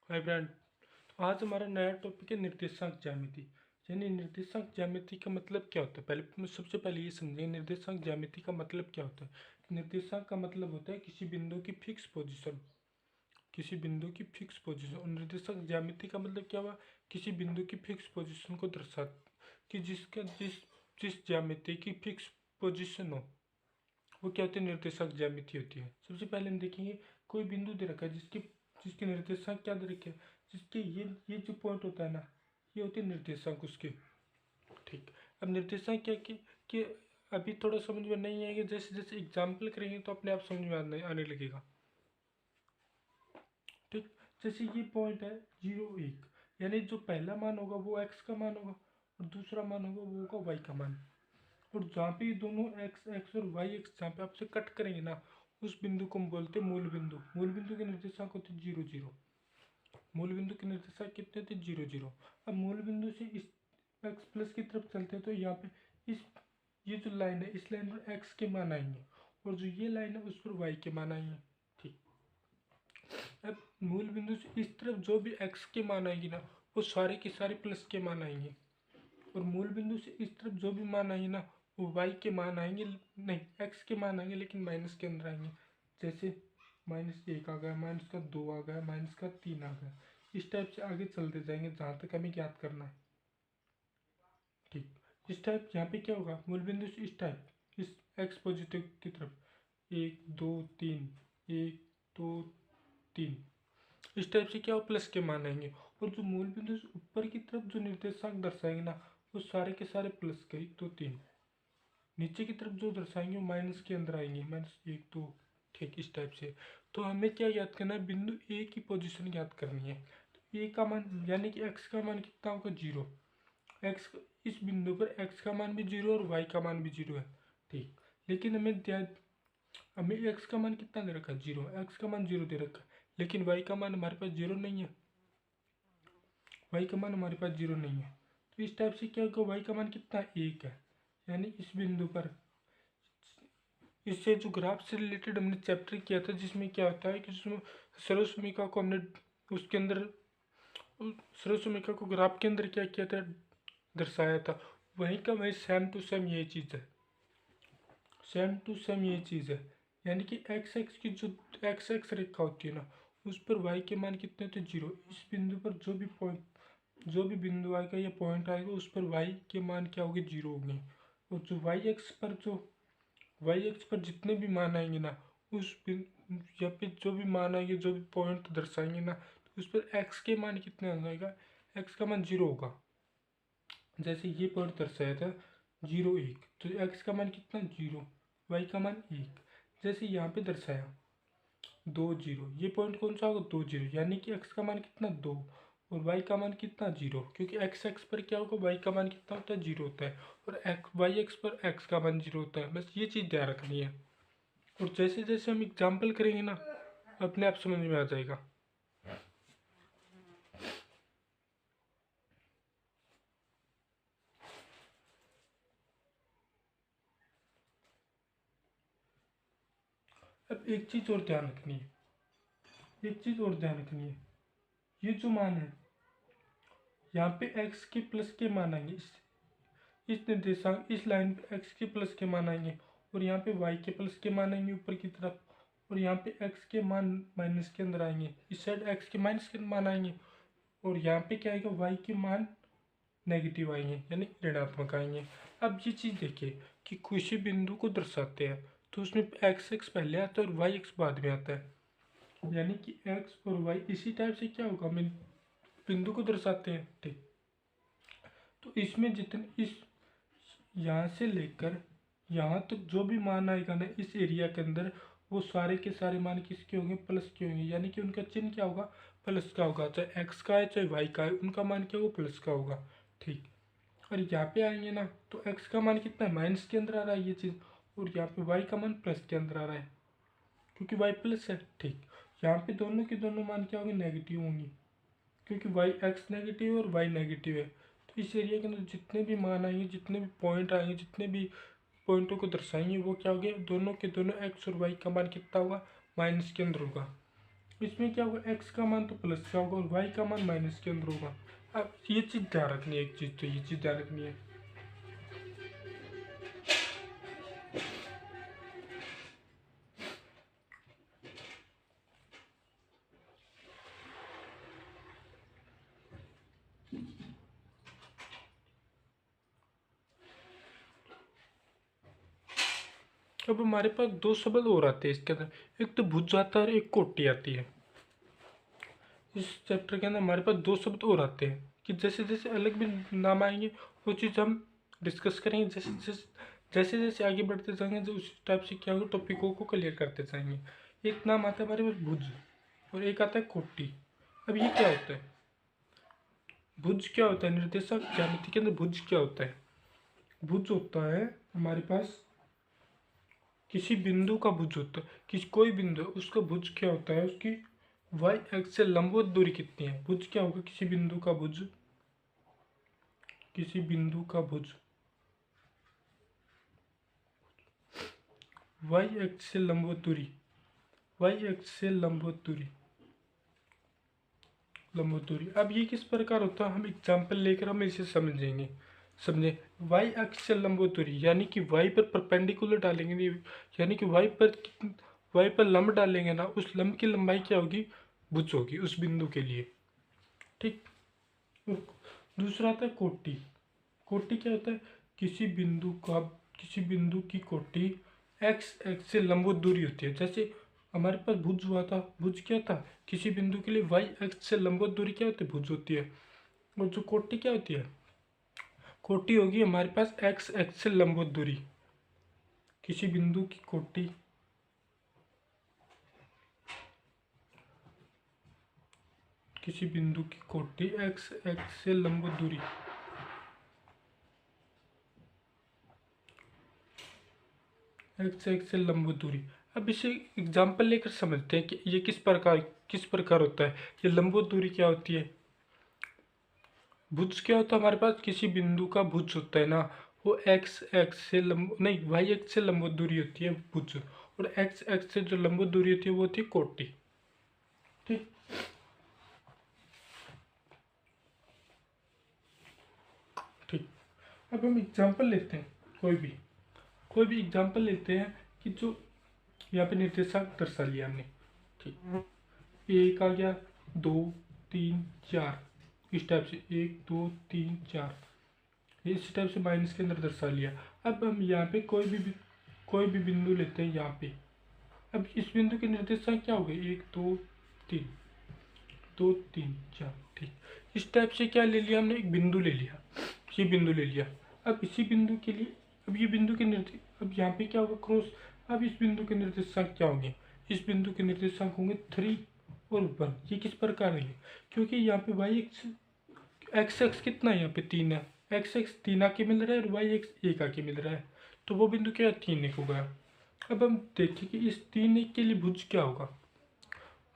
Hi friend. आज हमारा नया टॉपिक है निर्देशांक ज्यामिति। यानी निर्देशांक ज्यामिति का मतलब क्या होता है। सबसे पहले ये समझिए निर्देशांक ज्यामिति का मतलब क्या होता है। निर्देशांक का मतलब होता है किसी बिंदु की फिक्स पोजीशन, किसी बिंदु की फिक्स पोजीशन। और निर्देशांक ज्यामिति का मतलब क्या हुआ, किसी बिंदु की फिक्स पोजीशन को दर्शा कि जिसका जिस जिस ज्यामिति की फिक्स पोजीशन हो वो क्या होती है, निर्देशांक ज्यामिति होती है। सबसे पहले हम देखेंगे कोई बिंदु दे रखा है जिसकी जिसके निर्देशांक क्या दे रखे हैं, जिसके ये जो पॉइंट होता है ना, ये होते हैं निर्देशांक उसके। ठीक। अब निर्देशांक क्या कि अभी थोड़ा समझ में नहीं आएगा, जैसे जैसे एग्जाम्पल करेंगे तो अपने आप समझ में आने लगेगा। ठीक। जैसे ये पॉइंट है 0 1, यानी जो पहला मान होगा वो x का मान होगा और दूसरा मान होगा वो होगा y का मान। और जहाँ पे दोनों एक्स एक्स और वाई एक्स जहाँ पे आपसे कट करेंगे ना, उस बिंदु को हम बोलते हैं मूल बिंदु। मूल बिंदु के निर्देशांक होते 0 0। मूल बिंदु के निर्देशांक कितने थे, 0 0। अब मूल बिंदु से इस एक्स प्लस की तरफ चलते हैं तो यहाँ पे इस ये जो लाइन है इस लाइन पर एक्स के मान आएंगे और जो ये लाइन है उस पर वाई के मान आएंगे। ठीक। अब मूल बिंदु से इस तरफ जो भी एक्स के मान आएंगे ना, वो सारे के सारे प्लस के मान आएंगे। और मूल बिंदु से इस तरफ जो भी मान आएंगे ना, वो वाई के मान आएंगे, नहीं एक्स के मान आएंगे लेकिन माइनस के अंदर आएंगे। जैसे -1 आ गया, -2 आ गया, -3 आ गया। इस टाइप से आगे चलते जाएंगे जहाँ तक हमें ज्ञात करना है। ठीक। इस टाइप यहाँ पे क्या होगा, मूल बिंदु से इस टाइप इस एक्स पॉजिटिव की तरफ 1 2 3, 1 2 3, इस टाइप से क्या हो, प्लस के मान आएंगे। और जो मूल बिंदु से ऊपर की तरफ जो निर्देशांक दर्शाएंगे ना, वो सारे के सारे प्लस के 1 2 3। नीचे की तरफ जो दर्शाएंगे वो माइनस के अंदर आएंगे, -1 2। ठीक। इस टाइप से तो हमें क्या याद करना है, बिंदु ए की पोजीशन याद करनी है। तो ए का मान यानी कि एक्स का मान कितना होगा, 0। एक्स इस बिंदु पर एक्स का मान भी 0 और वाई का मान भी 0 है। ठीक। लेकिन हमें एक्स का मान कितना दे रखा है, 0। एक्स का मान 0 दे रखा है, लेकिन वाई का मान हमारे पास 0 नहीं है। वाई का मान हमारे पास 0 नहीं है। तो इस टाइप से क्या होगा, वाई का मान कितना, 1 है। यानी इस बिंदु पर इससे जो ग्राफ से रिलेटेड हमने चैप्टर किया था, जिसमें क्या होता है कि जिसमें सर्वसमीका को हमने उसके अंदर सर्वसमीका को ग्राफ के अंदर क्या किया था, दर्शाया था। वहीं का वही सेम टू सेम ये चीज़ है, सेम टू सेम ये चीज़ है। यानी कि एक्स एक्स की जो एक्स एक्स रेखा होती है ना, उस पर वाई के मान कितने थे, 0। इस बिंदु पर जो भी बिंदु आएगा या पॉइंट आएगा उस पर वाई के मान क्या होंगे, 0 होंगे। और जो वाई एक्स पर जितने भी मान आएंगे ना, या फिर जो भी मान आएंगे, जो भी पॉइंट दर्शाएंगे ना, तो उस पर एक्स के मान कितने आ जाएगा, एक्स का मान 0 होगा। जैसे ये पॉइंट दर्शाया था 0 1, तो एक्स का मान कितना, 0। वाई का मान 1। जैसे यहाँ पे दर्शाया 2 0, ये पॉइंट कौन सा होगा, 2 0। यानी कि एक्स का मान कितना, 2। और वाई का मान कितना, 0। क्योंकि एक्स एक्स पर क्या होगा, वाई का मान कितना होता है, 0 होता है। और वाई एक्स पर एक्स का मान 0 होता है। बस ये चीज़ ध्यान रखनी है। और जैसे जैसे हम एग्जाम्पल करेंगे ना, अपने आप समझ में आ जाएगा। अब एक चीज़ और ध्यान रखनी है, एक चीज़ और ध्यान रखनी है। ये जो मान है यहाँ पे x के प्लस के मान आएंगे, इस निर्देशांक इस लाइन पे x के प्लस के मान आएंगे और यहाँ पे y के प्लस के मान आएंगे ऊपर की तरफ। और यहाँ पे x के मान माइनस के अंदर आएंगे, इस साइड x के माइनस के मान आएंगे। और यहाँ पे क्या आएगा, y के मान नेगेटिव आएंगे यानी ऋणात्मक आएंगे। अब ये चीज़ देखिए कि किसी बिंदु को दर्शाते हैं तो उसमें एक्स एक्स पहले आता है और वाई एक्स बाद में आता है। यानी कि एक्स और वाई इसी टाइप से क्या होगा, हम बिंदु को दर्शाते हैं। ठीक। तो इसमें जितने इस यहाँ से लेकर यहाँ तक जो भी मान आएगा ना इस एरिया के अंदर, वो सारे के सारे मान किसके होंगे, प्लस के होंगे। यानी कि उनका चिन्ह क्या होगा, प्लस का होगा। चाहे एक्स का है चाहे वाई का है, उनका मान क्या होगा, प्लस का होगा। ठीक। और यहाँ पे आएंगे ना तो एक्स का मान कितना है, माइनस के अंदर आ रहा है ये चीज़। और यहाँ पे वाई का मान प्लस के अंदर आ रहा है क्योंकि वाई प्लस है। ठीक। यहाँ पे दोनों के दोनों मान क्या होंगे, नेगेटिव होंगे क्योंकि वाई एक्स नेगेटिव है और वाई नेगेटिव है। तो इस एरिया के अंदर जितने भी मान आएंगे, जितने भी पॉइंट आएंगे, जितने भी पॉइंटों को दर्शाएंगे, वो क्या हो गया, दोनों के दोनों एक्स और वाई का मान कितना होगा, माइनस के अंदर होगा। इसमें क्या होगा, एक्स का मान तो प्लस का होगा और वाई का मान माइनस के अंदर होगा। अब ये चीज़ ध्यान रखनी है, एक चीज़ तो ये चीज़ ध्यान रखनी है। अब हमारे पास दो शब्द और आते हैं इसके अंदर, एक तो भुज आता है और एक कोटि आती है। इस चैप्टर के अंदर हमारे पास दो शब्द और आते हैं कि जैसे जैसे अलग भी नाम आएंगे वो चीज़ हम डिस्कस करेंगे। जैसे जैसे जैसे जैसे आगे बढ़ते जाएंगे तो उस टाइप से क्या होगा, टॉपिकों को क्लियर करते जाएंगे। एक नाम आता है हमारे पास भुज और एक आता है कोटि। अब ये क्या होता है, भुज क्या होता है, निर्देशक ज्यामिति के अंदर भुज क्या होता है। भुज होता है हमारे पास किसी बिंदु का भुज होता है, किसी कोई बिंदु है उसका भुज क्या होता है, उसकी वाई एक्स से लंबवत दूरी कितनी है। भुज क्या होगा, किसी बिंदु का भुज, किसी बिंदु का भुज वाई एक्स से लंबवत दूरी, वाई एक्स से लंबवत दूरी, लंबवत दूरी। अब ये किस प्रकार होता है, हम एग्जाम्पल लेकर हम इसे समझेंगे। समझे, वाई एक्स से लंबवत दूरी यानी कि वाई पर परपेंडिकुलर डालेंगे नहीं, यानी कि वाई पर लंब डालेंगे ना, उस लंब की लंबाई क्या होगी, भुज होगी उस बिंदु के लिए। ठीक। दूसरा आता है कोटि। कोटि क्या होता है, किसी बिंदु का, किसी बिंदु की कोटि एक्स एक्स से लंबवत दूरी होती है। जैसे हमारे पास भुज हुआ था, भुज क्या था, किसी बिंदु के लिए वाई एक्स से लंबवत दूरी क्या होती है, भुज होती है। और जो कोटि क्या होती है, कोटि होगी हमारे पास एक्स एक्स से लंबवत दूरी, किसी बिंदु की कोटि, किसी बिंदु की कोटि एक्स एक्स से लंबवत दूरी, एक्स एक्स से लंबवत दूरी। अब इसे एग्जाम्पल लेकर समझते हैं कि ये किस प्रकार होता है, ये लंबवत दूरी क्या होती है। भुज क्या होता है हमारे पास, किसी बिंदु का भुज होता है ना, वो एक्स एक्स से नहीं, वाई एक्स से लंबवत दूरी होती है भुज, और एक्स एक्स से जो लंबवत दूरी होती है वो होती है कोटि। ठीक। ठीक। अब हम एग्जाम्पल लेते हैं, कोई भी एग्जाम्पल लेते हैं कि जो यहाँ पे निर्देशांक दर्शा लिया हमने। ठीक। एक आ गया, 2 3 4, इस टाइप से 1 2 3 4, इस टाइप से माइनस के अंदर दर्शा लिया। अब हम यहाँ पे कोई भी बिंदु लेते हैं यहाँ पे। अब इस बिंदु के निर्देशांक क्या हो गए, 1 2 3, 2 3 4। ठीक। इस टाइप से क्या ले लिया हमने, एक बिंदु ले लिया, ये बिंदु ले लिया। अब इसी बिंदु के लिए, अब ये बिंदु के निर्देश, अब यहाँ पे क्या होगा, क्रॉस। अब इस बिंदु के निर्देशांक क्या होंगे, इस बिंदु के निर्देशांक होंगे 3 और 1। ये किस प्रकार है, क्योंकि यहाँ पे वाई एक्स एक्स कितना है, यहाँ पे 3 है, एक्स एक्स 3 आके मिल रहा है और वाई एक्स 1 आके मिल रहा है, तो वो बिंदु क्या है, 3 1 हो गया। अब हम देखें कि इस 3 1 के लिए भुज क्या होगा,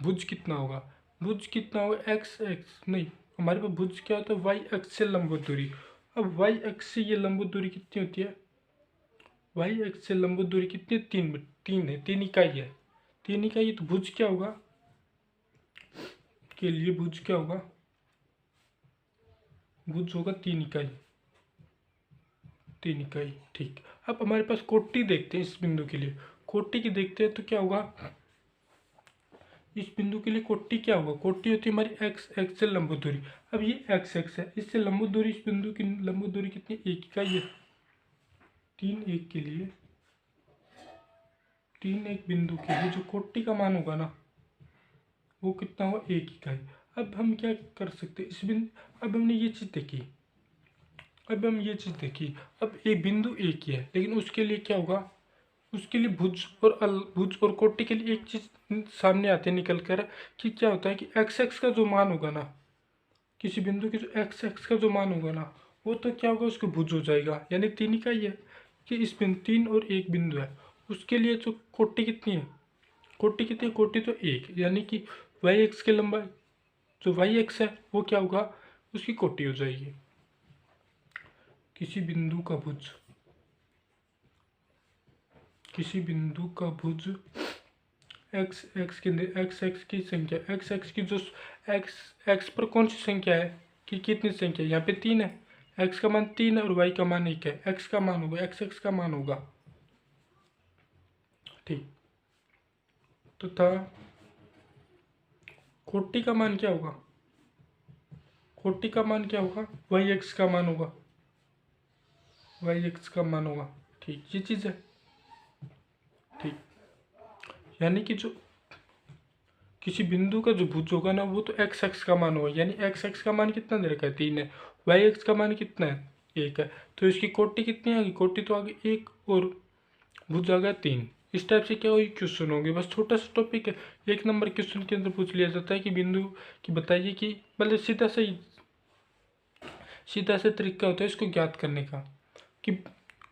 भुज कितना होगा, भुज कितना होगा, एक्स एक्स नहीं, हमारे पास भुज क्या होता है, वाई एक्स से लंबवत दूरी। अब वाई एक्स से ये लंबवत दूरी कितनी होती है, वाई एक्स से लंबवत दूरी कितनी है, 3 है, 3 इकाई है, 3 इकाई। तो भुज क्या होगा, के लिए भुज क्या होगा, भुज होगा 3 इकाई, 3 इकाई। ठीक। अब हमारे पास कोटि देखते हैं, इस बिंदु के लिए कोटि की देखते हैं तो क्या होगा, इस बिंदु के लिए कोटि क्या होगा, कोटि होती है हमारी एक्स एक्स से लंबवत दूरी। अब ये एक्स एक्स है, इससे लंबवत दूरी, इस बिंदु की लंबवत दूरी कितनी, 1 इकाई है। 3 1 के लिए, 3 1 बिंदु के लिए जो कोटि का मान होगा ना, वो कितना होगा, 1 इकाई। अब हम क्या कर सकते हैं इस बिंदु, अब हमने ये चीज़ देखी, अब हम ये चीज़ देखी, अब एक बिंदु एक ही है, लेकिन उसके लिए क्या होगा, उसके लिए भुज और कोटि के लिए एक चीज़ सामने आते निकल कर कि क्या होता है कि एक्स एक्स का जो मान होगा ना, किसी बिंदु के जो एक्स एक्स का जो मान होगा ना, वो तो क्या होगा, उसको भुज हो जाएगा, यानी 3 इकाई है कि इस बिंदु 3 और 1 बिंदु है, उसके लिए जो कोटि कितनी है, कोटि कितनी है, कोटि तो 1, यानी कि वाई एक्स की लंबाई, जो वाई एक्स है वो क्या होगा, उसकी कोटि हो जाएगी। किसी बिंदु का भुज, किसी बिंदु का भुज एक्स की संख्या, एक्स की जो एक्स पर कौन सी संख्या है कि कितनी संख्या है, यहाँ पे 3 है, एक्स का मान 3 है और वाई का मान 1 है, एक्स का मान होगा, एक्स का मान होगा। ठीक, तो था कोटि का मान क्या होगा, कोटि का मान क्या होगा, वाई एक्स का मान होगा, वाई एक्स का मान होगा। ठीक, ये चीज़ है। ठीक, यानी कि जो किसी बिंदु का जो भुज होगा ना वो तो एक्स का मान होगा, यानी एक्स का मान कितना दे रखा है 3 है, वाई एक्स का मान कितना है 1 है, तो इसकी कोटि कितनी आ गई, कोटि तो आ गई 1 और भुज आ गया 3। इस टाइप से क्या हुई क्वेश्चन होंगे, बस छोटा सा टॉपिक है, 1 नंबर क्वेश्चन के अंदर पूछ लिया जाता है कि बिंदु की बताइए कि मतलब सीधा सा तरीका होता है इसको ज्ञात करने का कि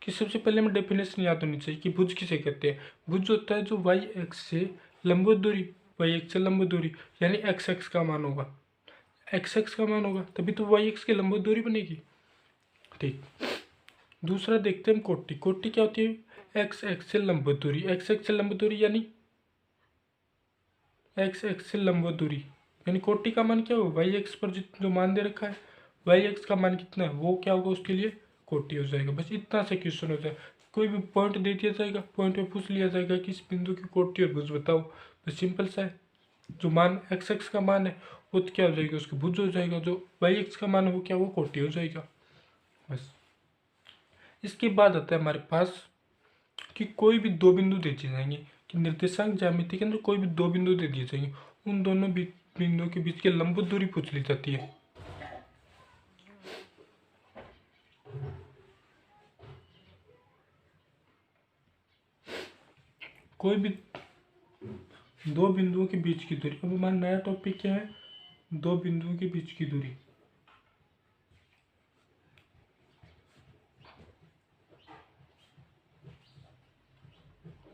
सबसे पहले हमें डेफिनेशन याद होनी चाहिए कि भुज किसे कहते हैं। भुज होता है जो वाई एक्स से लंबवत दूरी, वाई एक्स से लंबवत दूरी, यानी एक्स का मान होगा, एक्स का मान होगा तभी तो वाई एक्स की लंबवत दूरी बनेगी। ठीक, दूसरा देखते हैं हम कोटि। कोटि क्या होती है, एक्स से लंबवत दूरी, एक्स से लंबवत दूरी यानी एक्स से लंबवत दूरी, यानी कोटि का मान क्या होगा, वाई एक्स पर जो मान दे रखा है, वाई एक्स का मान कितना है वो क्या होगा, उसके लिए कोटि हो जाएगा। बस इतना से क्वेश्चन हो जाए, कोई भी पॉइंट दे दिया जाएगा, पॉइंट में पूछ लिया जाएगा कि इस बिंदु की कोटि और भुज बताओ, बस सिंपल सा है। जो मान एक्स का मान है वो तो क्या हो जाएगा, उसका भुज हो जाएगा, जो वाई एक्स का मान है वो क्या, वो कोटि हो जाएगा। बस इसके बाद आता है हमारे पास कि कोई भी दो बिंदु दे दिए जाएंगे, कि निर्देशांक ज्यामिति के अंदर कोई भी दो बिंदु दे दिए जाएंगे, उन दोनों बिंदुओं के बीच की लंबवत दूरी पूछ ली जाती है। कोई भी दो बिंदुओं के बीच की दूरी, अब हमारा नया टॉपिक क्या है, दो बिंदुओं के बीच की दूरी।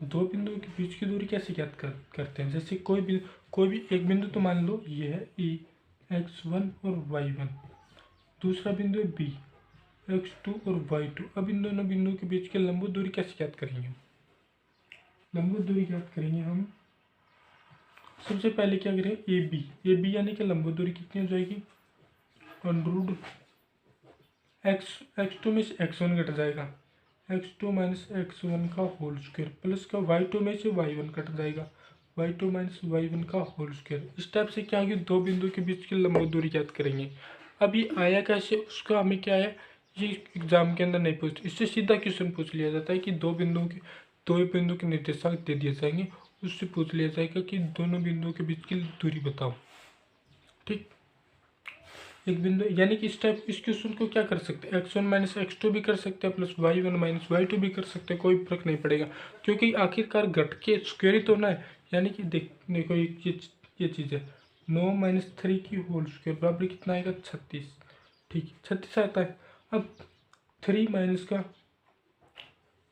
दो बिंदुओं के बीच की दूरी कैसे ज्ञात करते हैं, जैसे कोई भी एक बिंदु तो मान लो ये है ई x1 और y1, दूसरा बिंदु है बी x2 और y2। अब इन दोनों बिंदुओं के बीच की लंबवत दूरी कैसे ज्ञात करेंगे, लंबवत दूरी ज्ञात करेंगे हम सबसे पहले क्या करें, ए बी यानी कि लंबवत दूरी कितनी हो जाएगी, अंडर x2 में से x1 घट जाएगा, x2 माइनस x1 का होल स्क्वायर प्लस का y2 में से y1 कट जाएगा, y2 माइनस y1 का होल स्क्वायर। इस टाइप से क्या है, दो बिंदु के बीच की लंबवत दूरी ज्ञात करेंगे। अब ये आया कैसे, उसका हमें क्या है, ये एग्जाम के अंदर नहीं पूछते, इससे सीधा क्वेश्चन पूछ लिया जाता है कि दो बिंदु के निर्देशांक दे दिए जाएंगे, उससे पूछ लिया जाएगा कि दोनों बिंदुओं के बीच की दूरी बताओ। ठीक, एक बिंदु यानी कि इस क्वेश्चन को क्या कर सकते हैं, x1 माइनस x2 भी कर सकते हैं, प्लस y1 माइनस y2 भी कर सकते हैं, कोई फर्क नहीं पड़ेगा, क्योंकि आखिरकार घट के स्क्वायर ही तो ना है। यानी कि देखो ये चीज़ है, 9 माइनस 3 की होल स्क्वायर बराबर कितना आएगा 36। ठीक, 36 आता है। अब 3 माइनस का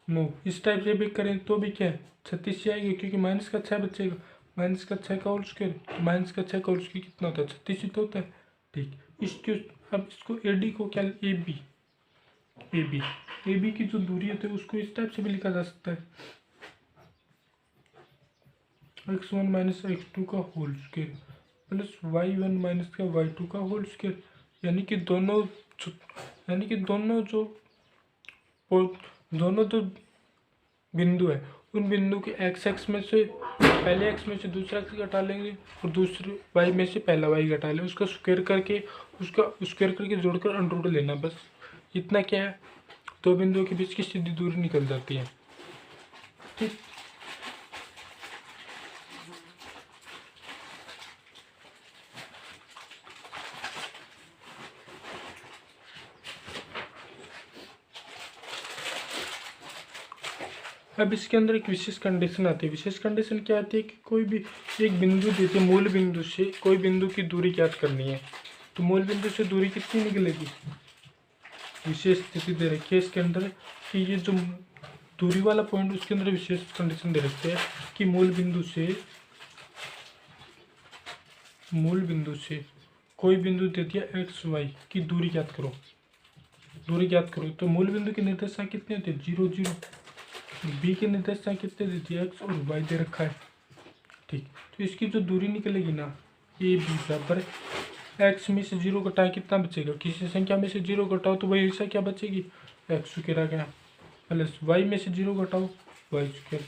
9 इस टाइप से भी करें तो भी क्या है 36 ही आएगी, क्योंकि माइनस का 6 बचेगा, माइनस का 6 का होल स्क्वायर, माइनस का 6 का होल स्क्वायर कितना होता है 36 ही तो होता है। ठीक, अब इसको एडी को क्या, ए बी की जो दूरी होती है उसको इस टाइप से भी लिखा जा सकता है, x1 माइनस x2 का whole square plus y1 minus का y2 का होल स्क्वायर, यानी कि दोनों जो बिंदु है उन बिंदु के एक्स में से पहले एक्स में से दूसरा एक्स घटा लेंगे और दूसरे वाई में से पहला वाई घटा लेंगे, उसका स्क्वायर करके जोड़कर अंडर लेना, बस इतना क्या है, दो बिंदुओं के बीच की सीधी दूरी निकल जाती है। ठीक, अब इसके अंदर एक विशेष कंडीशन आती है। विशेष कंडीशन क्या आती है कि कोई भी एक बिंदु देते, मूल बिंदु से कोई बिंदु की दूरी ज्ञात करनी है, तो मूल बिंदु से दूरी कितनी निकलेगी, विशेष स्थिति दे रखी है इसके अंदर कि ये जो दूरी वाला पॉइंट उसके अंदर विशेष कंडीशन दे रखी है कि मूल बिंदु से कोई बिंदु दे दिया एक्स वाई की दूरी ज्ञात करो, तो मूल बिंदु के निर्देशांक कितने होते हैं 0 0, बी के निर्देशांक कितने दे दिए एक्स और वाई दे रखा है। ठीक, तो इसकी जो दूरी निकलेगी ना ये बी बराबर एक्स में से 0 घटाए कितना बचेगा, किसी संख्या में से 0 घटाओ तो वही संख्या बचेगी एक्स स्क्वायर आ गया, प्लस वाई में से 0 घटाओ वाई स्क्वायर,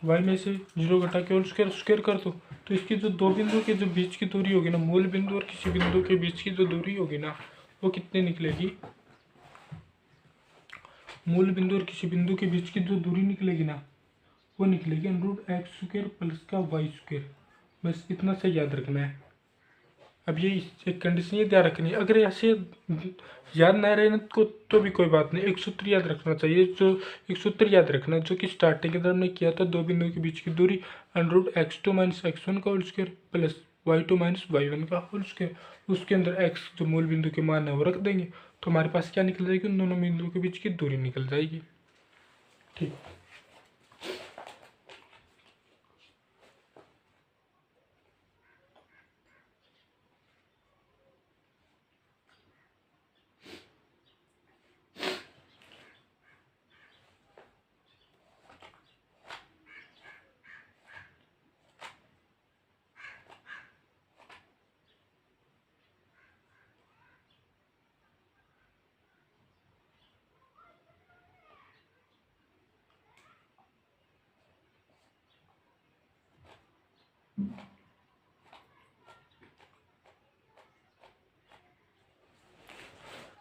वाई में से 0 घटा के होल स्क्वायर स्क्वायर कर दो, तो इसकी जो दो बिंदु के जो बीच की दूरी होगी ना, मूल बिंदु और किसी बिंदु के बीच की जो दूरी होगी ना वो कितनी निकलेगी, मूल बिंदु और किसी बिंदु के बीच की जो दूरी निकलेगी ना वो निकलेगी अंडर एक्स स्क्वायर प्लस का वाई स्क्वायर। बस इतना से याद रखना है। अब ये एक कंडीशन ये ध्यान रखनी है, अगर ऐसे याद ना रहे ना तो भी कोई बात नहीं, एक सूत्र याद रखना चाहिए, जो एक सूत्र याद रखना जो कि स्टार्टिंग के दौरान में किया था, दो बिंदुओं के बीच की दूरी √x2 - x1 का whole square plus y2 - y1 का होल स्क्वायर, उसके अंदर x जो मूल बिंदु के मान है वो रख देंगे तो हमारे पास क्या निकल जाएगी, उन दोनों बिंदुओं के बीच की दूरी निकल जाएगी। ठीक,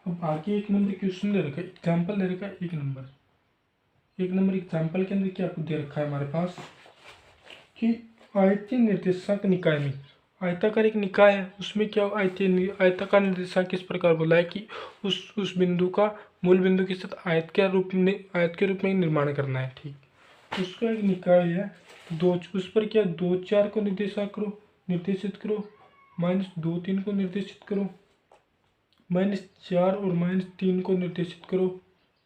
अब आगे एक नंबर क्वेश्चन दे रखा है, एग्जाम्पल दे रखा है, एक नंबर एग्जाम्पल के अंदर क्या आपको दे रखा है हमारे पास कि आयतीय निर्देशांक निकाय में, आयताकार एक निकाय है उसमें क्या आयताकार निर्देशांक किस प्रकार बोला है कि उस बिंदु का मूल बिंदु के साथ आयत के रूप में निर्माण करना है। ठीक, उसका एक निकाय है दो, उस पर क्या 2 4 को निर्देशित करो, -2 3 को निर्देशित करो, -4 और -3 को निर्देशित करो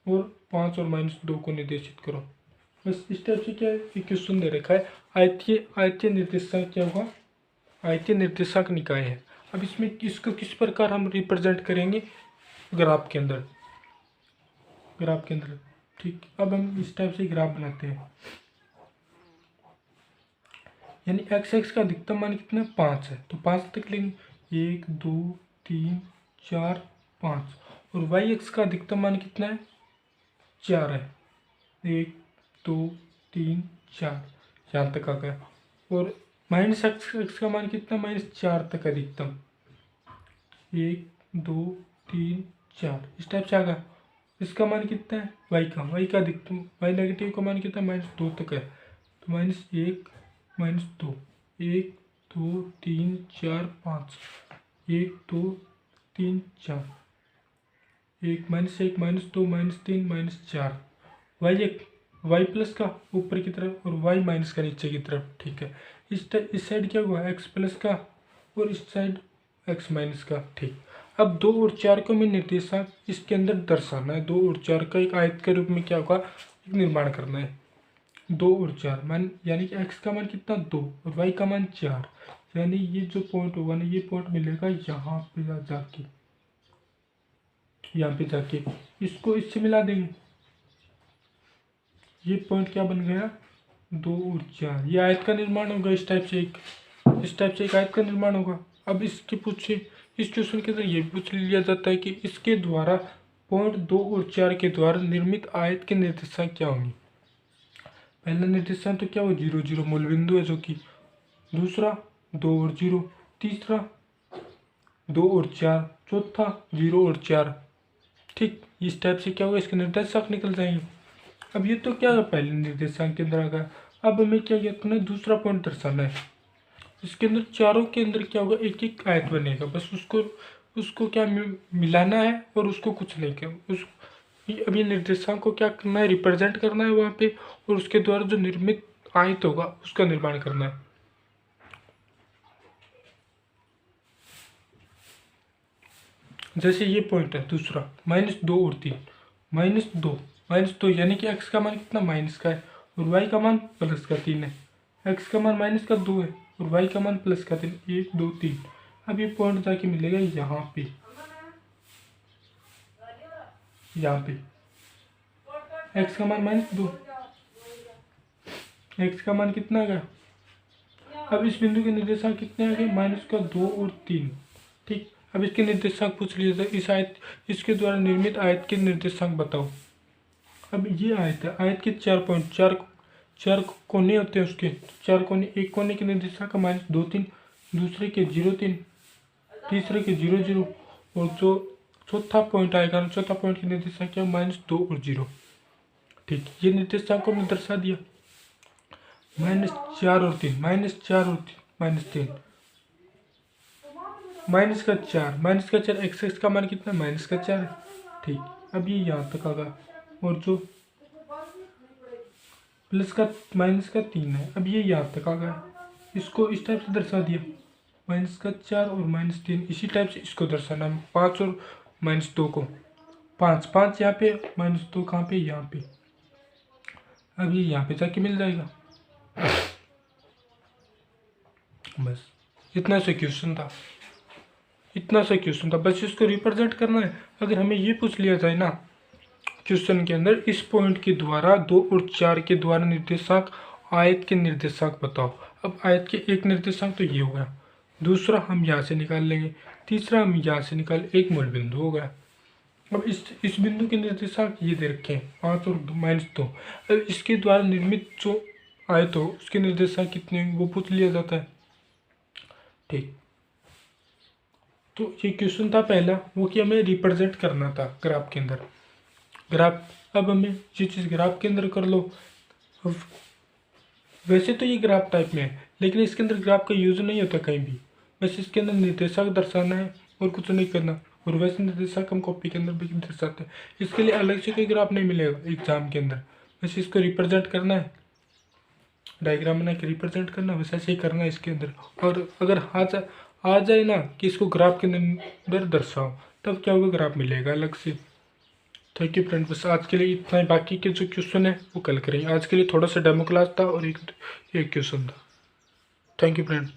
और 5 और -2 को निर्देशित करो। बस इस टाइप से क्या है एक क्वेश्चन दे रखा है, आयतीय निर्देशांक क्या होगा, आयतीय निर्देशांक निकाय है। अब इसमें इसको किस प्रकार हम रिप्रेजेंट करेंगे ग्राफ के अंदर, ठीक, अब हम इस टाइप से ग्राफ बनाते हैं, यानी x का अधिकतम मान कितना है 5 है तो 5 तक लेंगे 1 2 3 4 5, और y का अधिकतम मान कितना है 4 है, 1 2 3 4 यहाँ तक आ गया, और -x का मान कितना -4 तक अधिकतम, 1 2 3 4 इस टाइप से आ गया। इसका मान कितना है y का अधिकतम, y नेगेटिव का मान कितना -2 तक है तो -1 -2 1 2 3 4 5 1 2 3 4 1 -2 -3 -4 y प्लस का ऊपर की तरफ और y माइनस का नीचे की तरफ। ठीक है, इस साइड क्या हुआ x प्लस का और इस साइड x माइनस का। ठीक, अब 2 और 4 को मैं निर्देशांक इसके अंदर दर्शाना है, 2 और 4 का एक आयत के रूप में क्या होगा निर्माण करना है। 2 और 4 मान यानी कि x का मान कितना 2 और y का मान 4, यानी ये जो पॉइंट होगा ना ये पॉइंट मिलेगा यहाँ पे जाके, यहाँ पे जाके इसको इससे मिला देंगे, ये पॉइंट क्या बन गया 2 और 4, ये आयत का निर्माण होगा, इस टाइप से एक आयत का निर्माण होगा। अब इसके पूछे इस क्वेश्चन के अंदर ये भी पूछ लिया जाता है कि इसके द्वारा पॉइंट 2 और 4 के द्वारा निर्मित आयत के निर्देशांक क्या होंगे। पहला निर्देशांक तो क्या हो 0 0 मूल बिंदु है जो कि, दूसरा 2 और 0, तीसरा 2 और 4, चौथा 0 और 4। ठीक, इस टाइप से क्या होगा इसके निर्देशांक निकल जाएंगे। अब ये तो क्या है पहले निर्देशांक के अंदर आ गया, अब हमें क्या अपना दूसरा पॉइंट दर्शाना है, इसके अंदर चारों के अंदर क्या होगा एक एक आयत बनेगा, बस उसको क्या मिलाना है और उसको कुछ नहीं करना, अब ये निर्देशांक को क्या करना है रिप्रेजेंट करना है वहाँ पे, और उसके द्वारा जो निर्मित आयत होगा उसका निर्माण करना है। जैसे ये पॉइंट है दूसरा -2 और 3, -2 यानी कि x का मान कितना माइनस का है और y का मान प्लस का 3 है, x का मान -2 है और y का मान प्लस का 3, 1 2 3। अब ये पॉइंट जाके मिलेगा यहाँ पे x का मान -2, x का मान कितना गया अब इस बिंदु के निर्देशांक कितने आ गए, माइनस का 2 और 3। ठीक, अब इसके निर्देशांक पूछ लिया था, इस आयत, इसके द्वारा निर्मित आयत के निर्देशांक बताओ। अब ये आयत है, आयत के 4 पॉइंट, चार कोने होते हैं उसके, 4 कोने, एक कोने के निर्देशांक -2 3, दूसरे के 0 3, तीसरे के 0 0, और जो चौथा पॉइंट आएगा, चौथा पॉइंट के निर्देशांक क्या, -2 और 0। ठीक, ये निर्देशांक को हमने दर्शा दिया। -4 और 3, -4 और 3, -3, -4 x का मान कितना, -4 है। ठीक, अब ये यहाँ तक आ गया, और जो -3 है, अब ये यहाँ तक आ गया। इसको इस टाइप से दर्शा दिया, -4 और -3, इसी टाइप से इसको दर्शाना है। 5 और -2 को, 5 यहाँ पे, -2 कहाँ पे, यहाँ पे। अब ये यहाँ पे जाके मिल जाएगा। बस इतना सा क्वेश्चन था, बस इसको रिप्रेजेंट करना है। अगर हमें ये पूछ लिया जाए ना क्वेश्चन के अंदर, इस पॉइंट के द्वारा 2 और 4 के द्वारा निर्देशांक आयत के निर्देशांक बताओ। अब आयत के एक निर्देशांक तो ये हो गया, दूसरा हम यहाँ से निकाल लेंगे, तीसरा हम यहाँ से निकाल, एक मूल बिंदु हो गया। अब इस बिंदु के निर्देशांक ये दे रखे हैं, 5 और -2। अब इसके द्वारा निर्मित जो आयत हो उसके निर्देशांक कितने होंगे वो पूछ लिया जाता है। ठीक, तो ये क्वेश्चन था पहला, वो कि हमें रिप्रेजेंट करना था ग्राफ के अंदर। अब हमें ये चीज़ ग्राफ के अंदर कर लो। अब वैसे तो ये ग्राफ टाइप में है, लेकिन इसके अंदर ग्राफ का यूज नहीं होता कहीं भी, बस इसके अंदर निर्देशांक दर्शाना है और कुछ नहीं करना। और वैसे निर्देशांक हम कॉपी के अंदर भी दर्शाते हैं, इसके लिए अलग से कोई ग्राफ नहीं मिलेगा एग्जाम के अंदर, बस इसको रिप्रेजेंट करना है, डायग्राम बना के रिप्रेजेंट करना, बस ऐसे ही करना है इसके अंदर। और अगर आ जाए ना कि इसको ग्राफ के अंदर दर्शाओ, तब क्या होगा, ग्राफ मिलेगा अलग से। थैंक यू फ्रेंड, बस आज के लिए इतना ही, बाकी के जो क्वेश्चन है वो कल करेंगे। आज के लिए थोड़ा सा डेमो क्लास था और एक क्वेश्चन था। Thank you friend.